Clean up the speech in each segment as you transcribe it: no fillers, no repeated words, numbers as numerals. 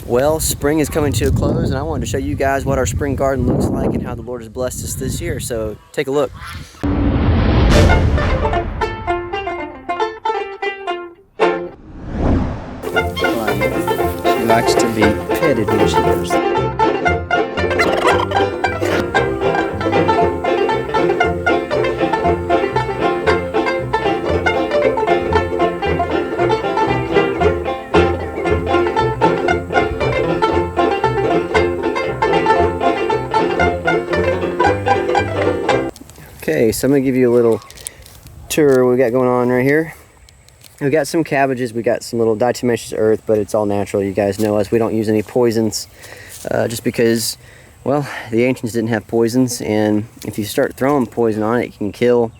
Well, spring is coming to a close, and I wanted to show you guys what our spring garden looks like and how the Lord has blessed us this year. So take a look. She likes to be petted when she does that. Okay, so I'm going to give you a little tour we got going on right here. We got some cabbages, we got some little diatomaceous earth, but it's all natural. You guys know us, we don't use any poisons just because, well, the ancients didn't have poisons, and if you start throwing poison on it, it can kill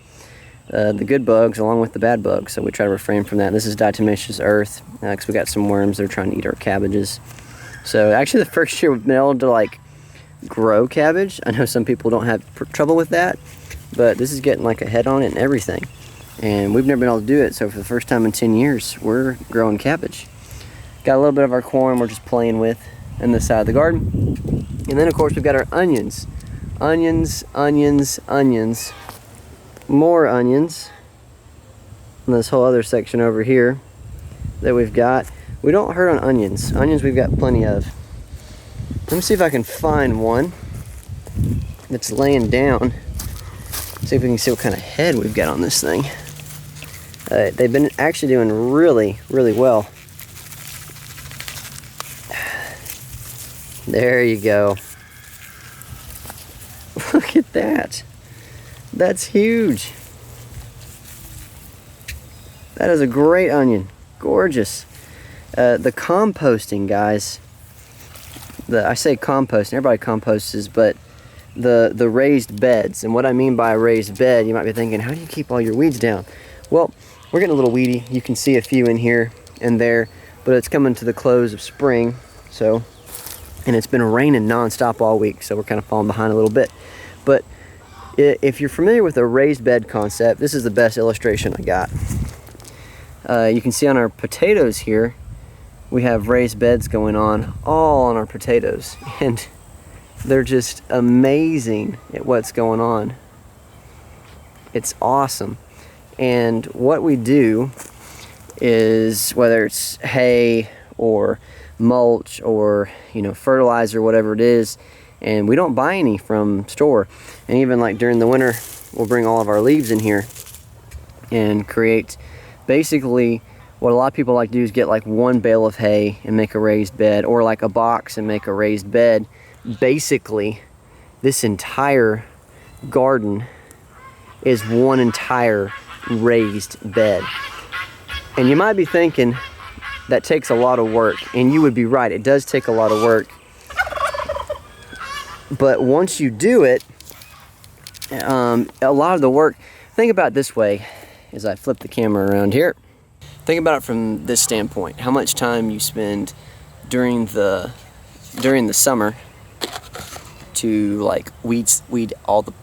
the good bugs along with the bad bugs, so we try to refrain from that. This is diatomaceous earth because we got some worms that are trying to eat our cabbages. So actually the first year we've been able to like grow cabbage. I know some people don't have trouble with that, but this is getting like a head on it and everything. And we've never been able to do it, so for the first time in 10 years, we're growing cabbage. Got a little bit of our corn we're just playing with in the side of the garden. And then of course we've got our onions. Onions, onions, onions. More onions. And this whole other section over here that we've got. We don't hurt on onions. Onions we've got plenty of. Let me see if I can find one that's laying down. See if we can see what kind of head we've got on this thing. They've been actually doing really, really well. There you go. Look at that. That's huge. That is a great onion. Gorgeous. The composting, guys. I say composting. Everybody composes, but the raised beds. And what I mean by a raised bed, you might be thinking, how do you keep all your weeds down? Well, we're getting a little weedy. You can see a few in here and there, but it's coming to the close of spring. So, and it's been raining nonstop all week, so we're kind of falling behind a little bit. But if you're familiar with the raised bed concept, this is the best illustration I got. You can see on our potatoes here, we have raised beds going on all on our potatoes, and they're just amazing at what's going on. It's awesome. And what we do is, whether it's hay or mulch or fertilizer, whatever it is, and we don't buy any from store. And even like during the winter, we'll bring all of our leaves in here and create basically what a lot of people like to do is get like one bale of hay and make a raised bed, or like a box and make a raised bed. Basically, this entire garden is one entire raised bed. And you might be thinking that takes a lot of work, and you would be right, it does take a lot of work. But once you do it, a lot of the work, think about it this way as I flip the camera around here. Think about it from this standpoint. How much time you spend during the summer to like weed all the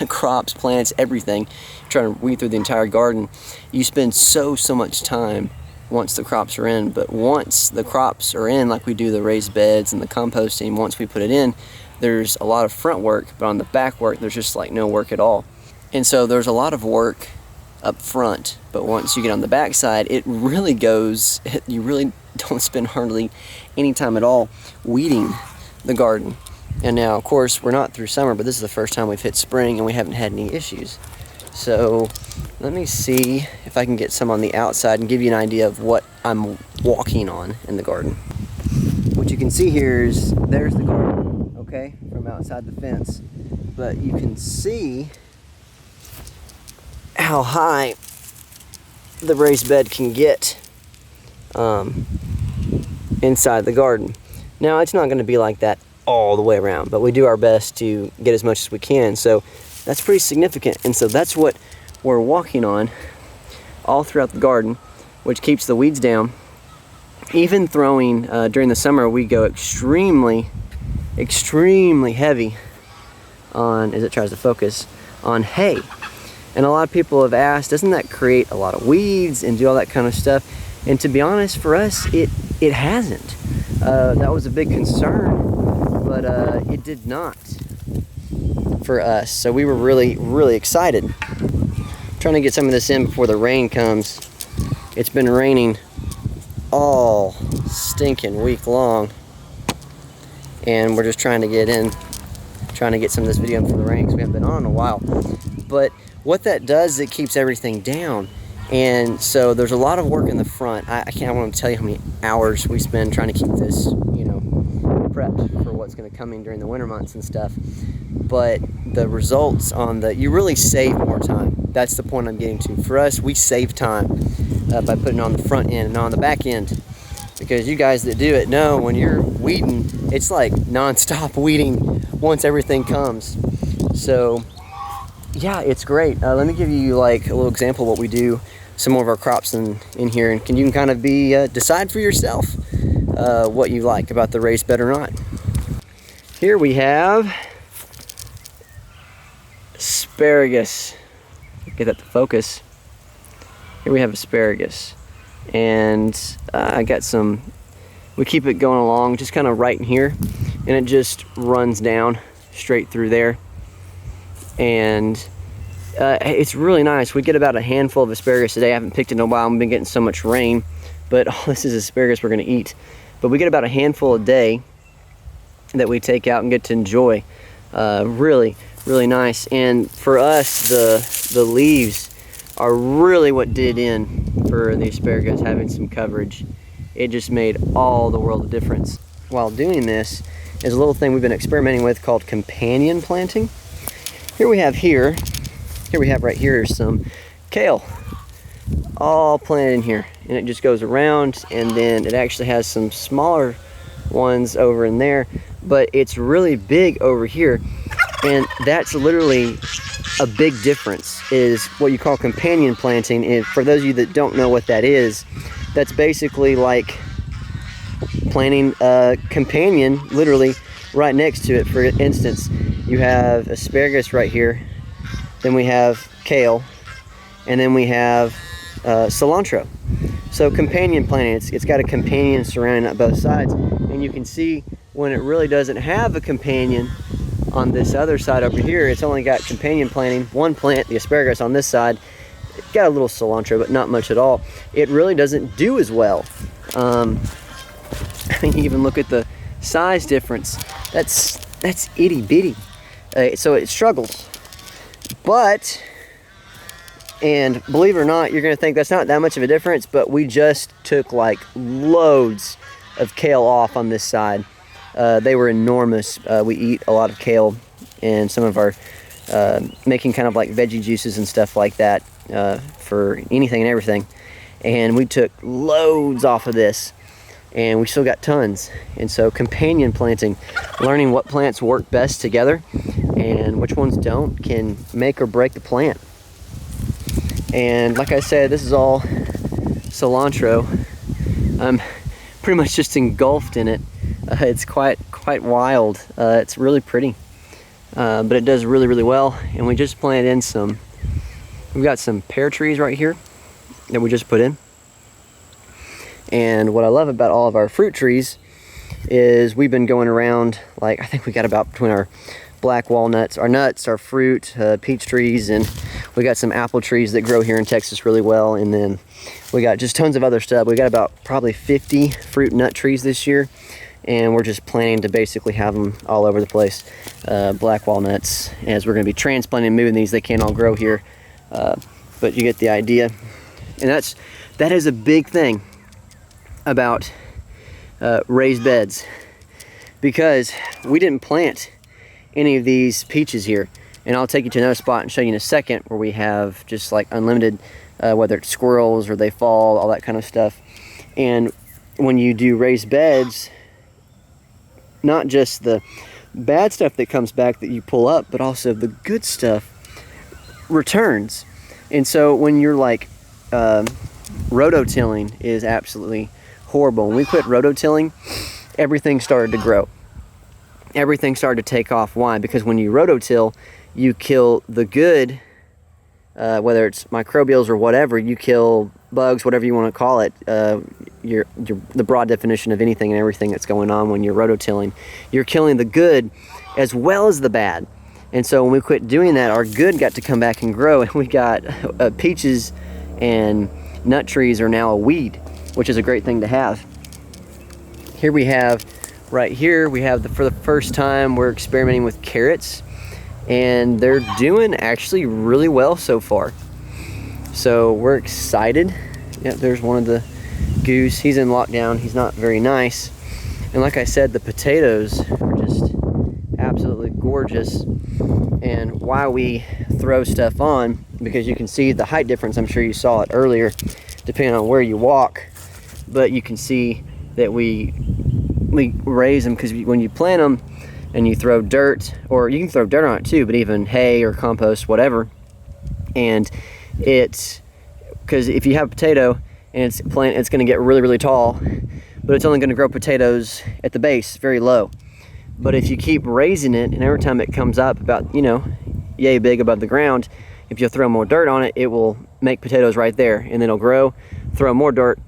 crops, plants, everything, trying to weed through the entire garden. You spend so much time once the crops are in, but once the crops are in, like we do the raised beds and the composting, once we put it in, there's a lot of front work, but on the back work, there's just like no work at all. And so there's a lot of work up front, but once you get on the back side, it really goes, you really don't spend hardly any time at all weeding the garden. And now, of course, we're not through summer, but this is the first time we've hit spring and we haven't had any issues. So let me see if I can get some on the outside and give you an idea of what I'm walking on in the garden. What you can see here is, there's the garden, okay, from outside the fence. But you can see how high the raised bed can get inside the garden. Now, it's not going to be like that all the way around, but we do our best to get as much as we can. So that's pretty significant, and so that's what we're walking on all throughout the garden, which keeps the weeds down. Even throwing during the summer, we go extremely heavy on, as it tries to focus, on hay. And a lot of people have asked, doesn't that create a lot of weeds and do all that kind of stuff? And to be honest, for us, it hasn't. That was a big concern, but it did not for us. So we were really, really excited. Trying to get some of this in before the rain comes. It's been raining all stinking week long, and we're just trying to get some of this video in before the rain, because we haven't been on in a while. But what that does is it keeps everything down, and so there's a lot of work in the front. I want to tell you how many hours we spend trying to keep this, you know, prepped for what's going to come in during the winter months and stuff. But the results on you really save more time. That's the point I'm getting to. For us, we save time by putting it on the front end and not on the back end. Because you guys that do it know when you're weeding, it's like non-stop weeding once everything comes. So yeah, it's great. Let me give you like a little example of what we do, some more of our crops in here, and you can kind of decide for yourself what you like about the raised bed or not. Here we have asparagus. Get that to focus. Here we have asparagus, and I got some. We keep it going along just kind of right in here, and it just runs down straight through there, and it's really nice. We get about a handful of asparagus today. I haven't picked it in a while. I've been getting so much rain, but this is asparagus we're going to eat. But we get about a handful a day that we take out and get to enjoy. Really, really nice. And for us, the leaves are really what did in for the asparagus having some coverage. It just made all the world of difference. While doing this is a little thing we've been experimenting with called companion planting. Here we have right here some kale, all planted in here, and it just goes around, and then it actually has some smaller ones over in there, but it's really big over here. And that's literally a big difference, is what you call companion planting. And for those of you that don't know what that is, that's basically like planting a companion literally right next to it. For instance, you have asparagus right here, then we have kale, and then we have cilantro. So companion planting, it's got a companion surrounding it both sides, and you can see when it really doesn't have a companion on this other side over here, it's only got companion planting, one plant, the asparagus on this side. It got a little cilantro, but not much at all. It really doesn't do as well. I mean, even look at the size difference. That's itty bitty. So it struggles. But, and believe it or not, you're gonna think that's not that much of a difference, but we just took like loads of kale off on this side. They were enormous. We eat a lot of kale and some of our making kind of like veggie juices and stuff like that for anything and everything. And we took loads off of this, and we still got tons. And so companion planting, learning what plants work best together and which ones don't, can make or break the plant. And like I said, this is all cilantro. I'm pretty much just engulfed in it. It's quite wild. It's really pretty, but it does really, really well. And we just planted in we've got some pear trees right here that we just put in. And what I love about all of our fruit trees is we've been going around, like I think we got about between our black walnuts, our nuts, our fruit, peach trees, and we got some apple trees that grow here in Texas really well. And then we got just tons of other stuff. We got about probably 50 fruit nut trees this year, and we're just planning to basically have them all over the place. Black walnuts, as we're going to be transplanting and moving these. They can't all grow here, but you get the idea. And that is a big thing about raised beds, because we didn't plant any of these peaches here. And I'll take you to another spot and show you in a second where we have just like unlimited, whether it's squirrels or they fall, all that kind of stuff. And when you do raised beds, not just the bad stuff that comes back that you pull up, but also the good stuff returns. And so when you're like, rototilling is absolutely horrible. When we quit rototilling, everything started to grow. Everything started to take off. Why? Because when you rototill, you kill the good, whether it's microbials or whatever, you kill bugs, whatever you want to call it, the broad definition of anything and everything that's going on when you're rototilling. You're killing the good as well as the bad. And so when we quit doing that, our good got to come back and grow, and we got peaches and nut trees are now a weed, which is a great thing to have. Here we have, right here, we have for the first time, we're experimenting with carrots, and they're doing actually really well so far. So we're excited. Yep, there's one of the goose. He's in lockdown. He's not very nice. And like I said, the potatoes are just absolutely gorgeous. And why we throw stuff on, because you can see the height difference. I'm sure you saw it earlier, depending on where you walk. But you can see that we raise them, because when you plant them and you throw dirt, or you can throw dirt on it too, but even hay or compost, whatever. And it's because if you have a potato and it's going to get really, really tall, but it's only going to grow potatoes at the base, very low. But if you keep raising it, and every time it comes up about, yay big above the ground, if you throw more dirt on it, it will make potatoes right there, and then it'll grow. Throw more dirt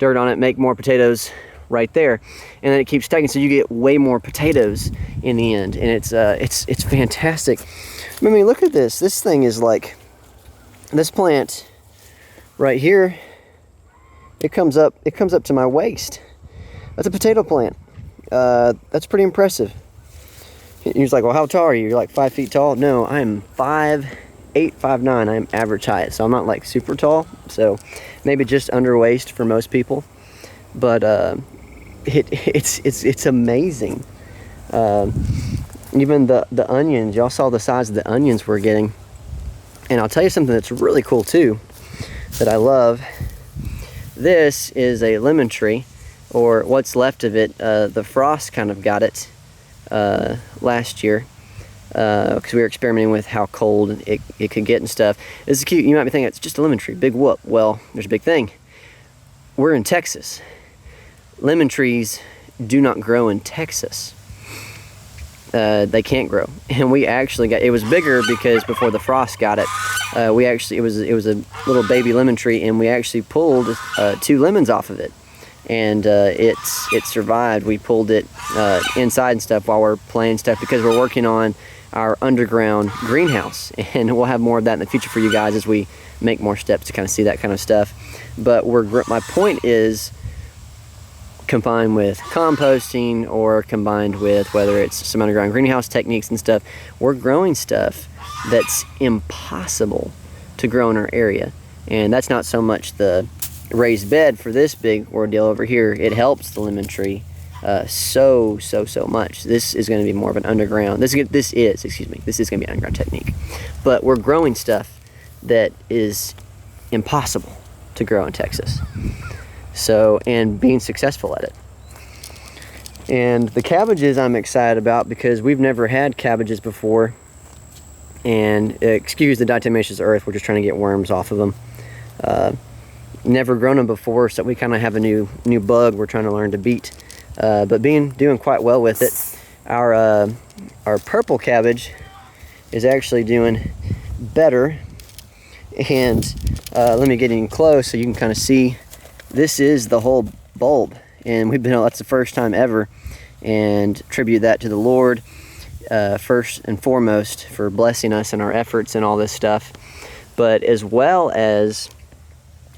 on it, make more potatoes right there, and then it keeps stacking, so you get way more potatoes in the end. And it's fantastic. I mean, look at this. This thing is like, this plant right here, it comes up to my waist. That's a potato plant. That's pretty impressive. You're like, well, how tall are you? You're like 5 feet tall? No, I am 5'8", 5'9". I'm average height, so I'm not like super tall. So maybe just under waist for most people. But it's amazing. Even the onions, y'all saw the size of the onions we're getting. And I'll tell you something that's really cool too, that I love. This is a lemon tree, or what's left of it. The frost kind of got it last year, because we were experimenting with how cold it could get and stuff. This is cute. You might be thinking it's just a lemon tree, big whoop. Well, there's a big thing. We're in Texas. Lemon trees do not grow in Texas. They can't grow, and we actually got, it was bigger because before the frost got it, it was a little baby lemon tree, and we actually pulled 2 lemons off of it, and it survived. We pulled it inside and stuff while we're playing stuff, because we're working on our underground greenhouse, and we'll have more of that in the future for you guys as we make more steps to kind of see that kind of stuff. But my point is, combined with composting, or combined with whether it's some underground greenhouse techniques and stuff, we're growing stuff that's impossible to grow in our area. And that's not so much the raised bed for this big ordeal over here. It helps the lemon tree so much. This is going to be more of an underground, this is going to be an underground technique. But we're growing stuff that is impossible to grow in Texas. So, and being successful at it. And the cabbages I'm excited about, because we've never had cabbages before. And excuse the diatomaceous earth, we're just trying to get worms off of them. Never grown them before, so we kind of have a new bug we're trying to learn to beat. But doing quite well with it. Our purple cabbage is actually doing better. And let me get in close so you can kind of see. This is the whole bulb, and that's the first time ever, and attribute that to the Lord first and foremost for blessing us in our efforts and all this stuff, but as well as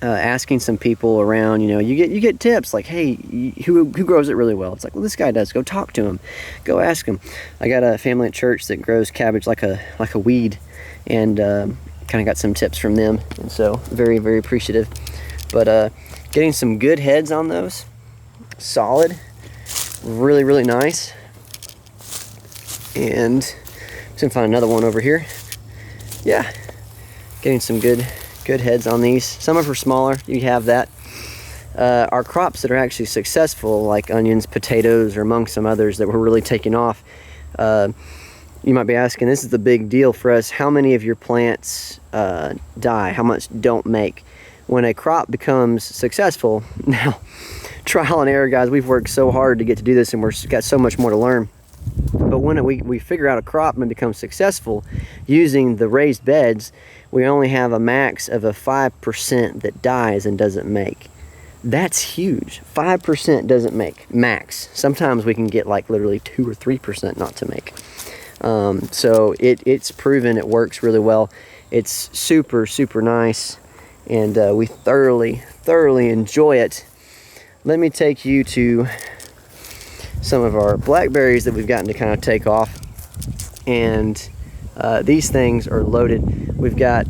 asking some people around. You get tips like, hey, who grows it really well? It's like, well, this guy does. Go talk to him, go ask him. I got a family at church that grows cabbage like a weed, and kind of got some tips from them, and so very, very appreciative. But getting some good heads on those, solid, really, really nice. And I'm gonna find another one over here. Yeah, getting some good heads on these. Some of them are smaller, you have that. Our crops that are actually successful, like onions, potatoes, or among some others that were really taking off, you might be asking, this is the big deal for us, how many of your plants die? How much don't make? When a crop becomes successful, now, trial and error, guys, we've worked so hard to get to do this, and we've got so much more to learn. But when we figure out a crop and become successful using the raised beds, we only have a max of a 5% that dies and doesn't make. That's huge. 5% doesn't make, max. Sometimes we can get like literally 2 or 3% not to make. So it's proven it works really well. It's super, super nice, and we thoroughly enjoy it. Let me take you to some of our blackberries that we've gotten to kind of take off, and these things are loaded. We've got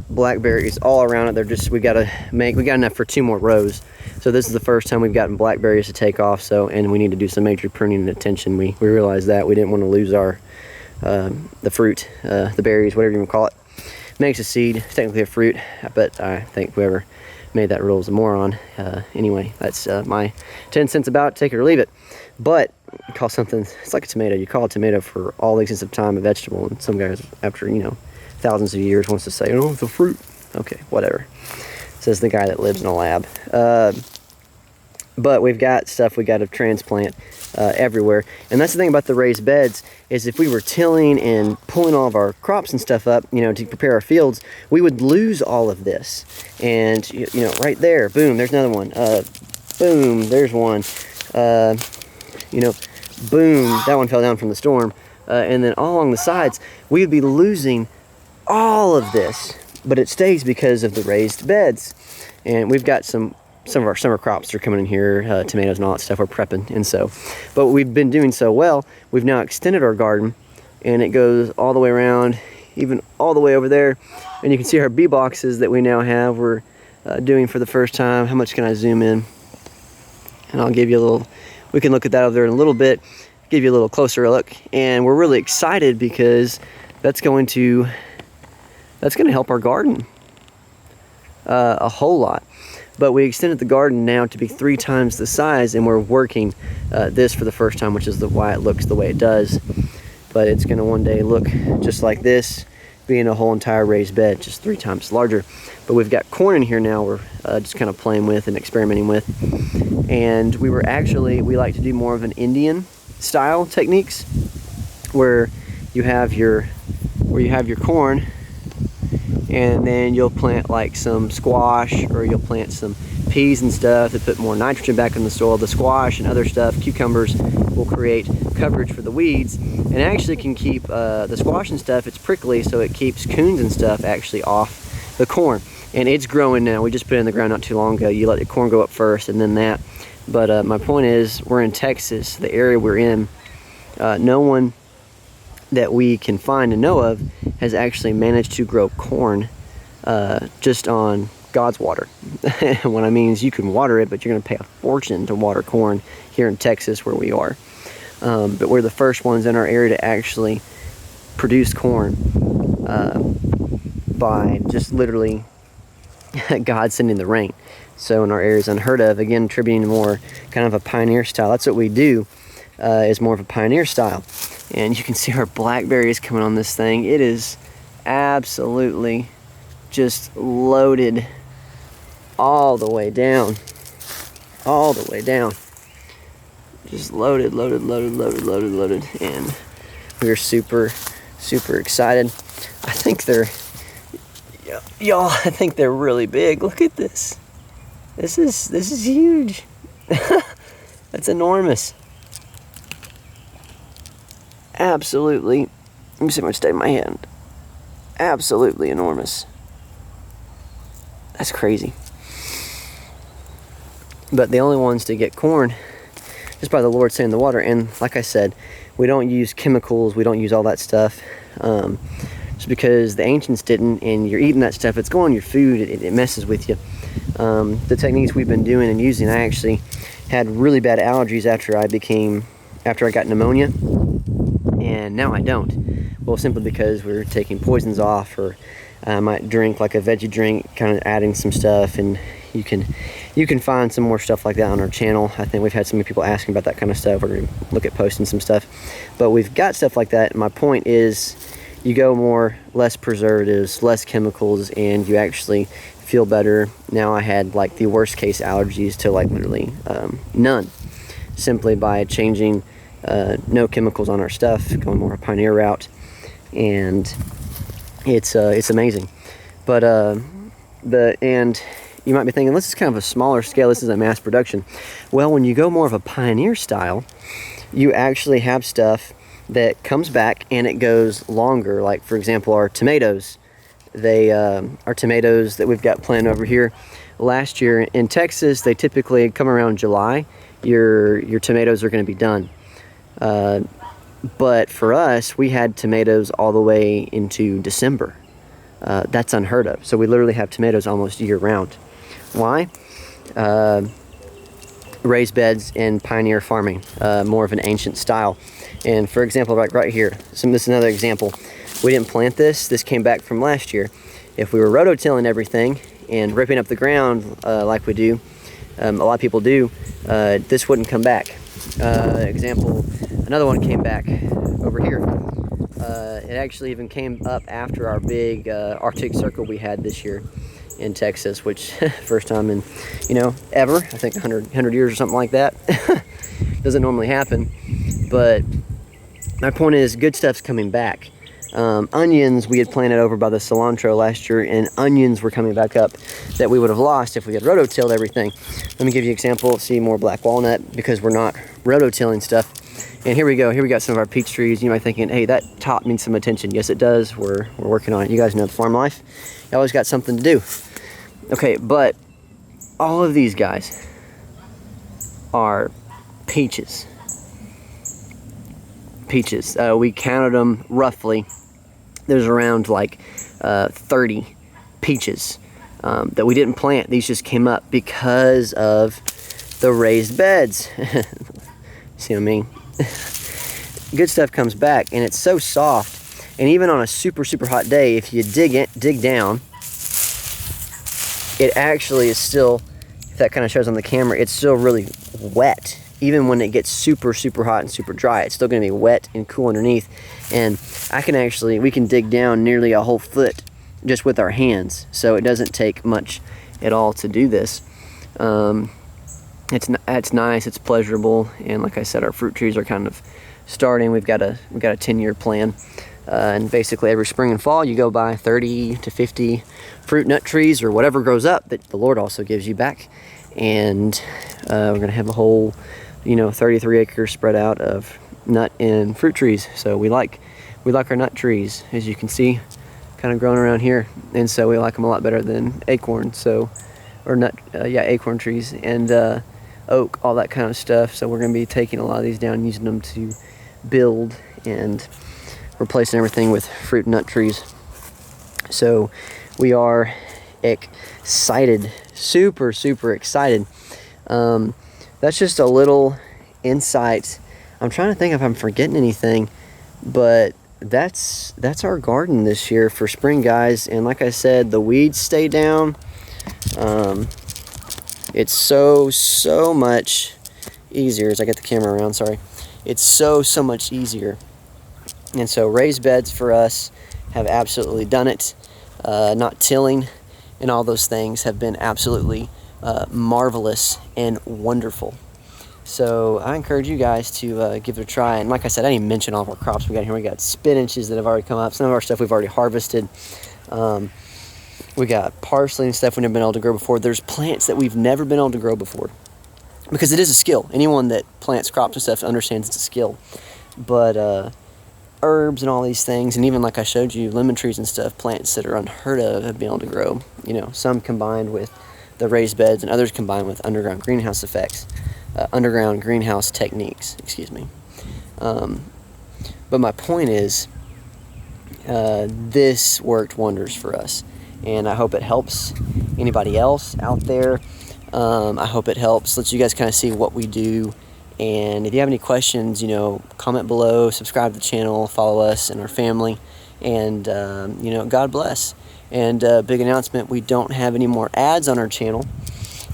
blackberries all around it. They're just, we got enough for 2 more rows. So this is the first time we've gotten blackberries to take off. So, and we need to do some major pruning and attention. We realized that we didn't want to lose our the fruit, the berries, whatever you want to call it. Makes a seed, it's technically a fruit, but I think whoever made that rule is a moron. Anyway, that's my 10 cents about it, take it or leave it. But call something, it's like a tomato. You call a tomato for all the existence of time a vegetable, and some guys after, you know, thousands of years wants to say, oh, it's a fruit. Okay, whatever. Says the guy that lives in a lab. But we've got stuff we got to transplant everywhere. And that's the thing about the raised beds, is if we were tilling and pulling all of our crops and stuff up, you know, to prepare our fields, we would lose all of this. And, you know, right there, boom, there's another one. Boom, there's one. You know, boom, that one fell down from the storm. And then all along the sides, we would be losing all of this. But it stays because of the raised beds. And we've got some of our summer crops are coming in here, tomatoes and all that stuff, we're prepping. And so, but we've been doing so well, we've now extended our garden, and it goes all the way around, even all the way over there. And you can see our bee boxes that we now have, we're doing for the first time. How much can I zoom in? And I'll give you a little, we can look at that over there in a little bit, give you a little closer look. And we're really excited because that's going to help our garden a whole lot. But we extended the garden now to be 3 times the size, and we're working this for the first time, which is why it looks the way it does. But it's going to one day look just like this, being a whole entire raised bed, just 3 times larger. But we've got corn in here now we're just kind of playing with and experimenting with. And we like to do more of an Indian style techniques, where you have your corn, and then you'll plant like some squash, or you'll plant some peas and stuff that put more nitrogen back in the soil. The squash and other stuff, cucumbers, will create coverage for the weeds, and actually can keep the squash and stuff, it's prickly, so it keeps coons and stuff actually off the corn. And it's growing now. We just put it in the ground not too long ago. You let the corn go up first and then that. But my point is, we're in Texas, the area we're in, no one that we can find and know of has actually managed to grow corn just on God's water. What I mean is, you can water it, but you're going to pay a fortune to water corn here in Texas where we are. But we're the first ones in our area to actually produce corn by just literally God sending the rain. So in our area is unheard of. Again, attributing to more kind of a pioneer style. That's what we do, is more of a pioneer style. And you can see our blackberries coming on this thing. It is absolutely just loaded all the way down. All the way down. Just loaded. And we're super, super excited. I think y'all, I think they're really big. Look at this. This is huge. That's enormous. Absolutely, let me see how much stay in my hand. Absolutely enormous. That's crazy. But the only ones to get corn just by the Lord sending the water. And like I said, we don't use chemicals, we don't use all that stuff. Just because the ancients didn't, and you're eating that stuff, it's going on your food, it messes with you. The techniques we've been doing and using, I actually had really bad allergies after I got pneumonia. And now I don't. Well, simply because we're taking poisons off, or I might drink like a veggie drink, kind of adding some stuff, and you can find some more stuff like that on our channel. I think we've had some people asking about that kind of stuff. We're going to look at posting some stuff. But we've got stuff like that, and my point is, you go less preservatives, less chemicals, and you actually feel better. Now I had like the worst case allergies to like literally none, simply by changing no chemicals on our stuff, going more a Pioneer route, and it's amazing. But and you might be thinking, this is kind of a smaller scale, this is a mass production. Well, when you go more of a Pioneer style, you actually have stuff that comes back and it goes longer. Like, for example, our tomatoes. Our tomatoes that we've got planted over here. Last year in Texas, they typically come around July. Your tomatoes are going to be done. But for us, we had tomatoes all the way into December. That's unheard of. So we literally have tomatoes almost year round. Why? Raised beds and Pioneer farming, more of an ancient style. And for example, right here, this is another example. We didn't plant this. This came back from last year. If we were rototilling everything and ripping up the ground like we do, a lot of people do, this wouldn't come back. Example, another one came back over here. It actually even came up after our big Arctic Circle we had this year in Texas, which first time in, ever, I think 100 years or something like that. Doesn't normally happen. But my point is, good stuff's coming back. Onions we had planted over by the cilantro last year, and onions were coming back up that we would have lost if we had rototilled everything. Let me give you an example. See more black walnut, because we're not rototilling stuff. And here we go. Here we got some of our peach trees. You might be thinking, hey, that top needs some attention. Yes, it does. We're working on it. You guys know the farm life. You always got something to do. Okay, but all of these guys are peaches. Peaches. We counted them roughly. There's around like 30 peaches that we didn't plant. These just came up because of the raised beds. See what I mean? Good stuff comes back, and it's so soft. And even on a super hot day, if you dig down, it actually is still, if that kind of shows on the camera, it's still really wet. Even when it gets super hot and super dry, it's still going to be wet and cool underneath. And we can dig down nearly a whole foot just with our hands. So it doesn't take much at all to do this. It's nice, it's pleasurable, and like I said, our fruit trees are kind of starting. We've got a 10-year plan, and basically every spring and fall you go buy 30 to 50 fruit nut trees or whatever grows up that the Lord also gives you back, and we're gonna have a whole 33 acres spread out of nut and fruit trees. So we like our nut trees, as you can see, kind of growing around here, and so we like them a lot better than acorn. Acorn trees and oak, all that kind of stuff. So we're going to be taking a lot of these down and using them to build and replacing everything with fruit and nut trees. So we are excited, super excited. That's just a little insight. I'm trying to think if I'm forgetting anything, but that's our garden this year for spring, guys. And like I said, the weeds stay down. It's so much easier as I get the camera around, sorry. It's so much easier. And so raised beds for us have absolutely done it. Not tilling and all those things have been absolutely marvelous and wonderful. So I encourage you guys to give it a try. And like I said, I didn't even mention all of our crops we got here. We got spinaches that have already come up. Some of our stuff we've already harvested. We got parsley and stuff we've never been able to grow before. There's plants that we've never been able to grow before, because it is a skill. Anyone that plants crops and stuff understands it's a skill. But herbs and all these things, and even like I showed you, lemon trees and stuff, plants that are unheard of have been able to grow. Some combined with the raised beds, and others combined with underground greenhouse techniques, excuse me. But my point is, this worked wonders for us, and I hope it helps anybody else out there. I hope it helps, lets you guys kind of see what we do. And if you have any questions, comment below, subscribe to the channel, follow us and our family, and God bless. And big announcement, we don't have any more ads on our channel,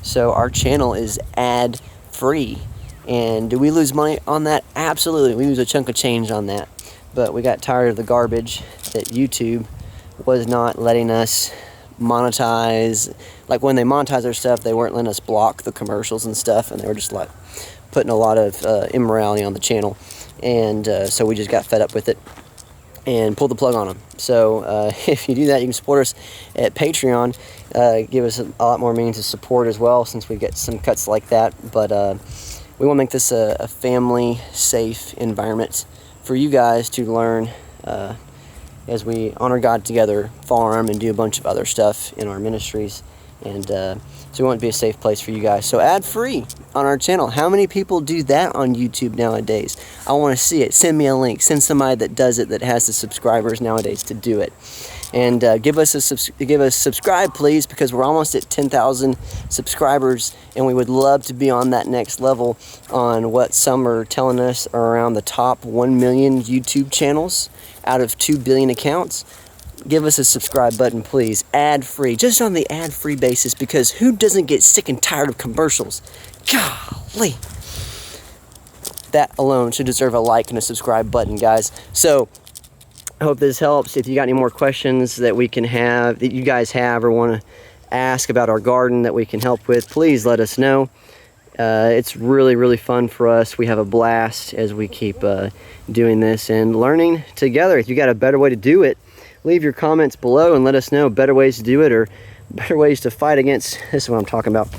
so our channel is ad free. And do we lose money on that? Absolutely. We lose a chunk of change on that. But we got tired of the garbage that YouTube was not letting us monetize. Like when they monetize their stuff, they weren't letting us block the commercials and stuff, and they were just like putting a lot of immorality on the channel. and so we just got fed up with it and pulled the plug on them. So if you do that, you can support us at Patreon. Give us a lot more means of support as well, since we get some cuts like that. But we want to make this a family safe environment for you guys to learn as we honor God together, farm, and do a bunch of other stuff in our ministries. And so we want it to be a safe place for you guys. So ad-free on our channel. How many people do that on YouTube nowadays? I want to see it. Send me a link. Send somebody that does it, that has the subscribers nowadays to do it. And give us subscribe, please, because we're almost at 10,000 subscribers, and we would love to be on that next level on what some are telling us are around the top 1 million YouTube channels out of 2 billion accounts. Give us a subscribe button, please. Ad-free, just on the ad-free basis, because who doesn't get sick and tired of commercials? Golly. That alone should deserve a like and a subscribe button, guys. So I hope this helps. If you got any more questions that we can have, that you guys have, or want to ask about our garden that we can help with, please let us know. It's really, really fun for us. We have a blast as we keep doing this and learning together. If you got a better way to do it, leave your comments below and let us know better ways to do it, or better ways to fight against, this is what I'm talking about,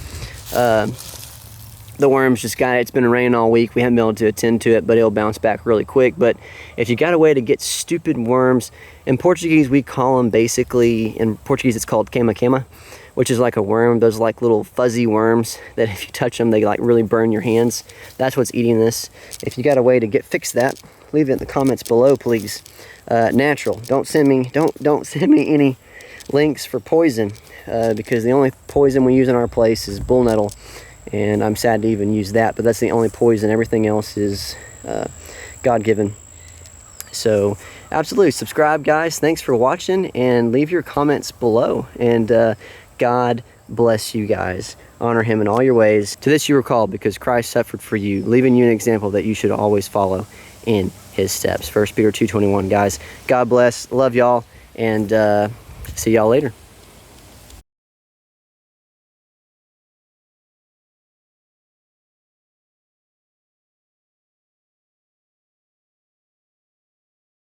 the worms. Just got it. It's been raining all week. We haven't been able to attend to it, but it'll bounce back really quick. But if you got a way to get stupid worms, in Portuguese we call them, basically, in Portuguese it's called queima-queima, which is like a worm. Those like little fuzzy worms that if you touch them, they like really burn your hands. That's what's eating this. If you got a way to fix that, leave it in the comments below, please. Natural. Don't send me any links for poison, because the only poison we use in our place is bull nettle, and I'm sad to even use that, but that's the only poison. Everything else is God-given. So absolutely subscribe, guys. Thanks for watching, and leave your comments below, and God bless you guys. Honor him in all your ways. To this you were called, because Christ suffered for you, leaving you an example that you should always follow in his steps. 1 Peter 2:21, guys. God bless. Love y'all, and see y'all later.